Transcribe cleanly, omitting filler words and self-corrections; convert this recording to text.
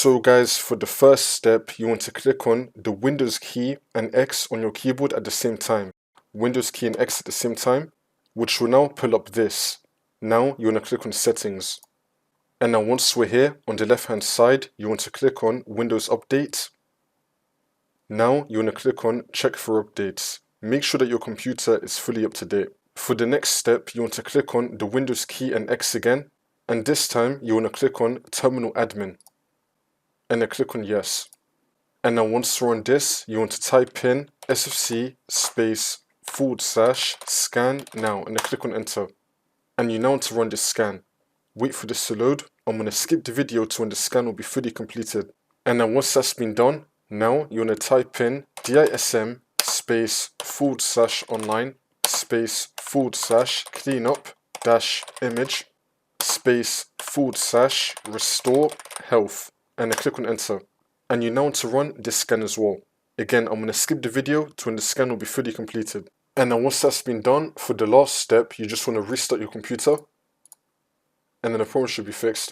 So guys, for the first step, you want to click on the Windows key and X on your keyboard at the same time. Windows key and X at the same time, which will now pull up this. Now you want to click on Settings. And now once we're here, on the left hand side, you want to click on Windows Update. Now you want to click on Check for Updates. Make sure that your computer is fully up to date. For the next step, you want to click on the Windows key and X again. And this time, you want to click on Terminal Admin. And then click on Yes. And now once you're on this, you want to type in sfc /scan now and then click on Enter. And you now want to run this scan. Wait for this to load. I'm going to skip the video to when the scan will be fully completed. And then once that's been done, now you want to type in dism /online /cleanup -image /restore health. And then click on Enter. And you now want to run this scan as well. Again, I'm going to skip the video to when the scan will be fully completed. And then once that's been done, for the last step, you just want to restart your computer. And then the problem should be fixed.